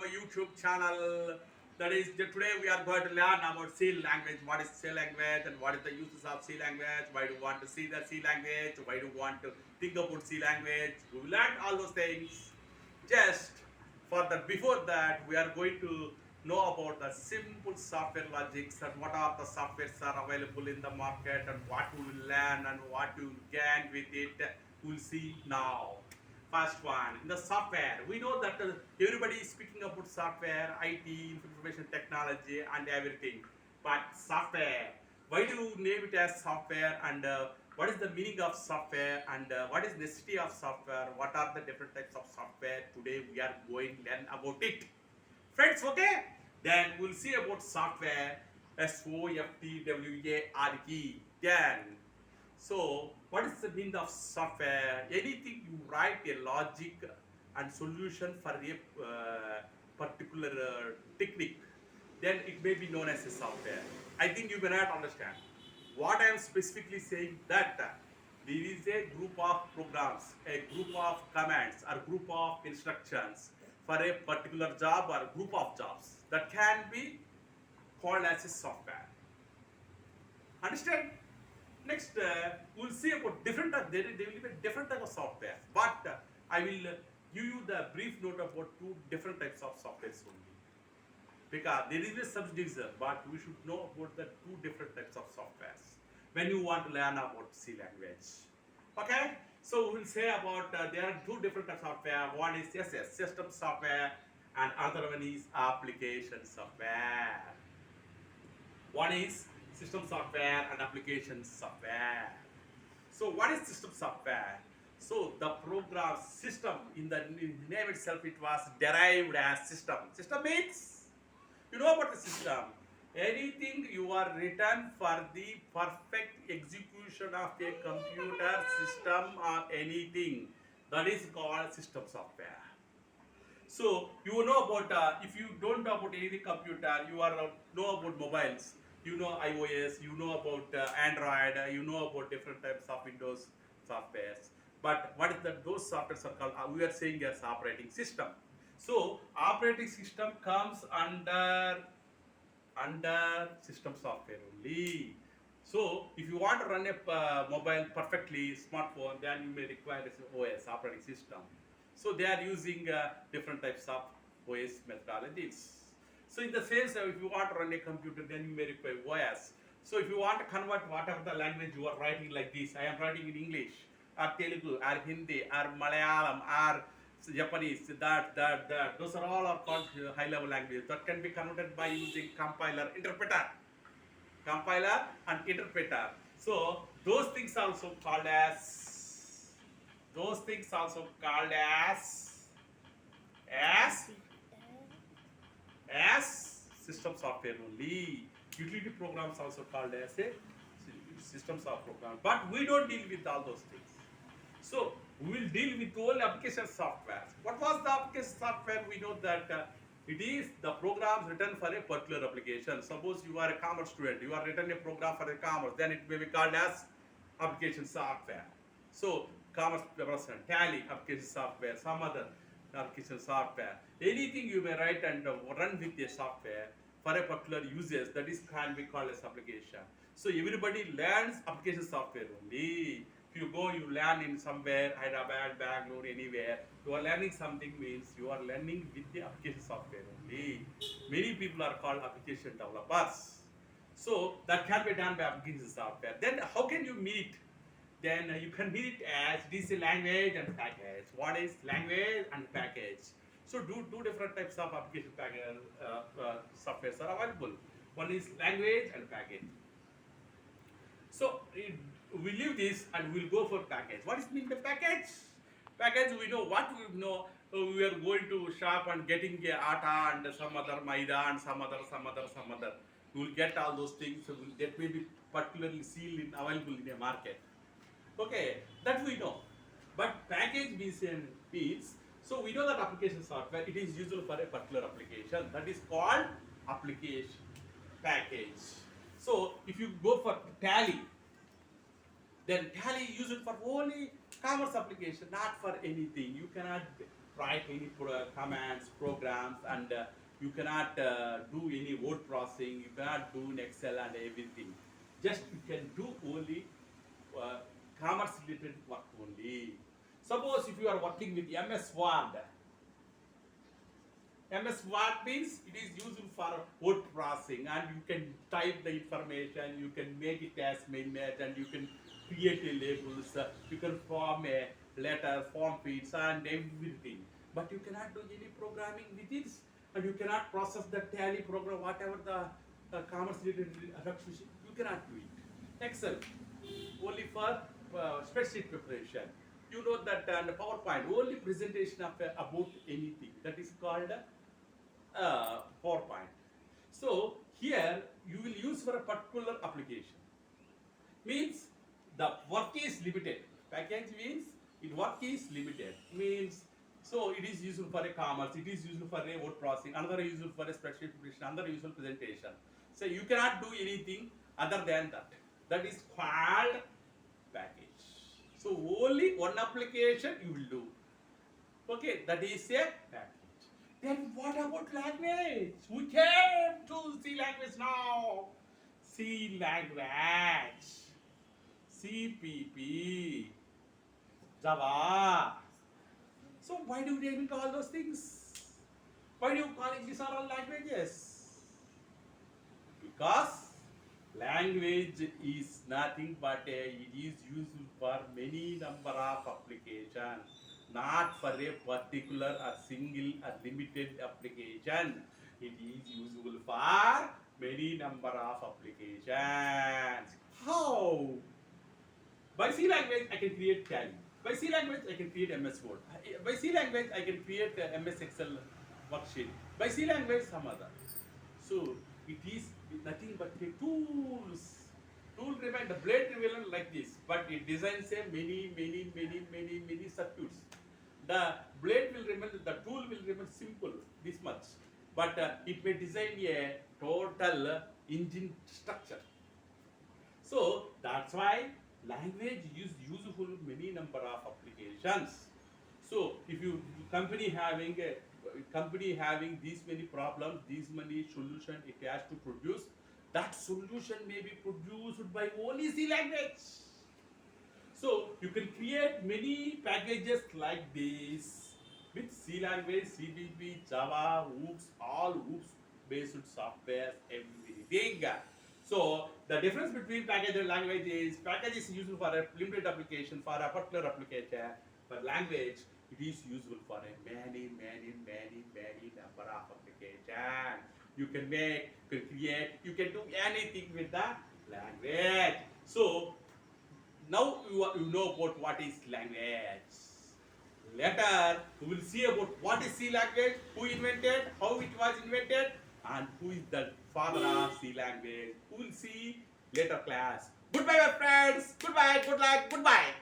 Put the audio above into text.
our YouTube channel. That is, today we are going to learn about C language. What is C language and what is the uses of C language? Why do you want to see the C language? Why do you want to think about C language? We will learn all those things. Just for that, before that, we are going to know about the simple software logics and what are the softwares are available in the market and what we will learn and what you will gain with it. We'll see now. First one, in the software, we know that everybody is speaking about software, IT, information technology, and everything. But software, why do you name it as software? And what is the meaning of software? And what is necessity of software? What are the different types of software? Today we are going to learn about it. Friends, okay? Then we'll see about software. SOFTWARE. Then so, what is the meaning of software? Anything you write a logic and solution for a particular technique, then it may be known as a software. I think you may not understand. What I am specifically saying that there is a group of programs, a group of commands, or group of instructions for a particular job or group of jobs that can be called as a software. Understand? Next, we'll see about different. There will be different type of software, but I will give you the brief note about two different types of softwares only. Because there is a subdivision, but we should know about the two different types of softwares when you want to learn about C language. Okay, so we'll say about there are two different types of software. One is system software, and other one is application software. One is system software and application software. So what is system software? So the program system, in the name itself, it was derived as system. System means, you know about the system. Anything you are written for the perfect execution of a computer system or anything, that is called system software. So you know about, if you don't know about any computer, you are know about mobiles. You know iOS, you know about Android, you know about different types of Windows softwares. But what is that? Those softwares are called, we are saying as operating system. So operating system comes under system software only. So if you want to run a mobile perfectly, smartphone, then you may require this OS, operating system. So they are using different types of OS methodologies. So in the same way, if you want to run a computer, then you may require OS. So if you want to convert whatever the language you are writing like this, I am writing in English, or Telugu, or Hindi, or Malayalam, or Japanese, that. Those are all are called high-level languages that can be converted by using compiler, interpreter. Compiler and interpreter. So those things also called as as as system software only. Utility programs also called as a systems of program. But we don't deal with all those things. So we will deal with all application software. What was the application software? We know that it is the programs written for a particular application. Suppose you are a commerce student, you are written a program for a commerce, then it may be called as application software. So commerce person, tally application software, some other application software. Anything you may write and run with a software for a particular uses, that is can be called as application. So everybody learns application software only. If you go, you learn in somewhere, Hyderabad, Bangalore, anywhere, you are learning something means you are learning with the application software only. Many people are called application developers. So that can be done by application software. Then how can you meet? Then you can meet as DC language and package. What is language and package? So two different types of application package softwares are available. One is language and package. So we leave this and we'll go for package. What is mean the package? Package, we know what we know. We are going to shop and getting a atta and some other maida and some other. We will get all those things. That may be particularly sealed in available in a market. Okay, that we know. But package means so we know that application software, it is useful for a particular application. That is called application package. So if you go for tally, then tally use it for only commerce application, not for anything. You cannot write any commands, programs, and you cannot do any word processing. You cannot do in Excel and everything. Just you can do only uh, commerce related work only. Suppose if you are working with MS Word, MS Word means it is used for word processing, and you can type the information, you can make it as main match, and you can create a labels, you can form a letter, form fields, and everything. But you cannot do any programming with this, and you cannot process the tally program, whatever the commerce related function, you cannot do it. Excel only for spreadsheet preparation. You know that, and PowerPoint only presentation of about anything, that is called PowerPoint. So here you will use for a particular application. Means the work is limited. Package means it work is limited. Means so it is useful for a commerce, it is useful for a word processing, another is useful for a spreadsheet preparation, another useful presentation. So you cannot do anything other than that. That is called package. So only one application you will do. Okay, that is a package. Then what about language? We came to C language now. C language, CPP, Java. So why do you name all those things? Why do you call it these are all languages? Because language is nothing but it is used for many number of applications, not for a particular or single or limited application. It is useful for many number of applications. How? By C language, I can create Tally. By C language, I can create MS Word. By C language, I can create MS Excel worksheet. By C language, some other. So it is nothing but a tools. Tool remain the blade remain like this, but it designs a many circuits. The blade will remain, the tool will remain simple, this much, but it may design a total engine structure. So that's why language is useful many number of applications. So if you company having these many problems, these many solution it has to produce, that solution may be produced by only C language. So you can create many packages like this with C language, CPP, Java, OOPS, all OOPS based software, everything. So the difference between package and language is package is useful for a limited application, for a particular application. For language, it is useful for a many number of application. You can make, you can create, you can do anything with the language. So now you know about what is language. Later, we will see about what is C language, who invented, how it was invented, and who is the father of C language. We will see later class. Goodbye, my friends. Goodbye, good luck, goodbye.